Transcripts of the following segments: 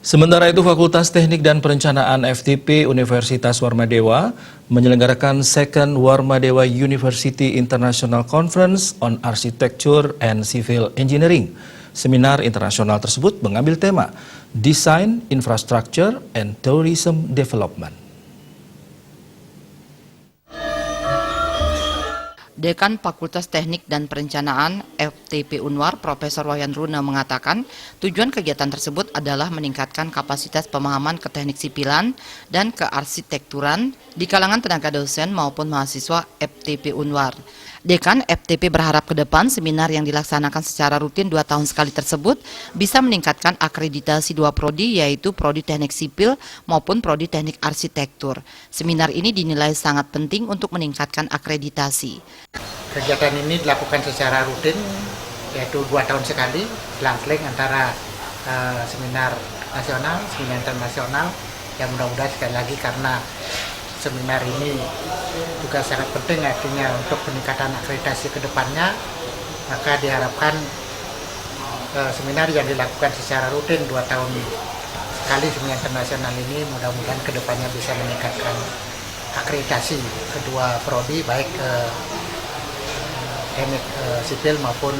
Sementara itu, Fakultas Teknik dan Perencanaan FTP Universitas Warmadewa menyelenggarakan Second Warmadewa University International Conference on Architecture and Civil Engineering. Seminar internasional tersebut mengambil tema Design, Infrastructure, and Tourism Development. Dekan Fakultas Teknik dan Perencanaan FTP Unwar, Profesor Wayan Runa mengatakan tujuan kegiatan tersebut adalah meningkatkan kapasitas pemahaman ke teknik sipilan dan kearsitekturan di kalangan tenaga dosen maupun mahasiswa FTP Unwar. Dekan FTP berharap ke depan seminar yang dilaksanakan secara rutin 2 tahun sekali tersebut bisa meningkatkan akreditasi 2 prodi, yaitu Prodi Teknik Sipil maupun Prodi Teknik Arsitektur. Seminar ini dinilai sangat penting untuk meningkatkan akreditasi. Kegiatan ini dilakukan secara rutin, yaitu 2 tahun sekali, selang-seling antara seminar nasional, seminar internasional, yang mudah-mudahan sekali lagi karena seminar ini juga sangat penting artinya untuk peningkatan akreditasi ke depannya, maka diharapkan seminar yang dilakukan secara rutin 2 tahun sekali seminar internasional ini mudah-mudahan ke depannya bisa meningkatkan akreditasi kedua prodi, baik teknik sipil maupun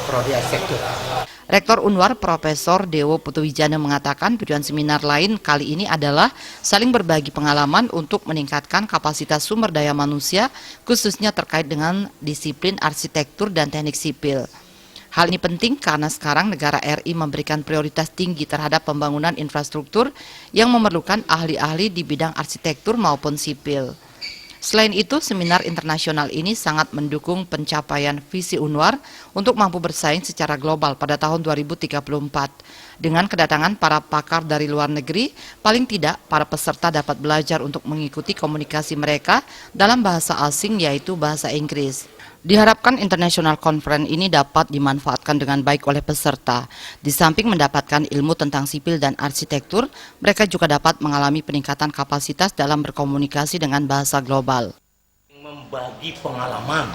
prodi arsitektur. Rektor Unwar Profesor Dewo Putuwijana mengatakan tujuan seminar lain kali ini adalah saling berbagi pengalaman untuk meningkatkan kapasitas sumber daya manusia, khususnya terkait dengan disiplin arsitektur dan teknik sipil. Hal ini penting karena sekarang negara RI memberikan prioritas tinggi terhadap pembangunan infrastruktur yang memerlukan ahli-ahli di bidang arsitektur maupun sipil. Selain itu, seminar internasional ini sangat mendukung pencapaian visi Unwar untuk mampu bersaing secara global pada tahun 2034. Dengan kedatangan para pakar dari luar negeri, paling tidak para peserta dapat belajar untuk mengikuti komunikasi mereka dalam bahasa asing, yaitu bahasa Inggris. Diharapkan International Conference ini dapat dimanfaatkan dengan baik oleh peserta. Di samping mendapatkan ilmu tentang sipil dan arsitektur, mereka juga dapat mengalami peningkatan kapasitas dalam berkomunikasi dengan bahasa global. Membagi pengalaman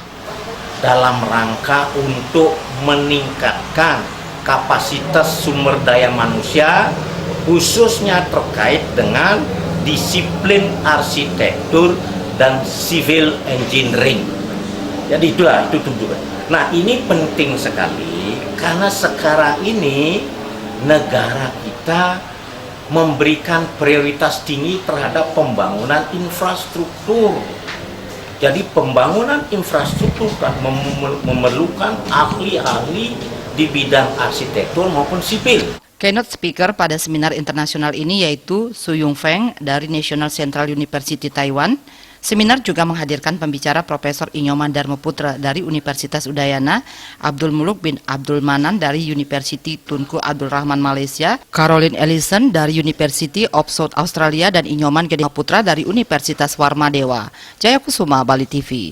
dalam rangka untuk meningkatkan kapasitas sumber daya manusia, khususnya terkait dengan disiplin arsitektur dan civil engineering. Jadi itu tujuan. Nah, ini penting sekali karena sekarang ini negara kita memberikan prioritas tinggi terhadap pembangunan infrastruktur. Jadi pembangunan infrastruktur kan memerlukan ahli-ahli di bidang arsitektur maupun sipil. Keynote speaker pada seminar internasional ini yaitu Su Yung Feng dari National Central University Taiwan. Seminar juga menghadirkan pembicara Profesor Inyoman Darmaputra dari Universitas Udayana, Abdul Muluk bin Abdul Manan dari University Tunku Abdul Rahman Malaysia, Caroline Ellison dari University of South Australia, dan Inyoman Gede Putra dari Universitas Warmadewa. Jaya Kusuma, Bali TV.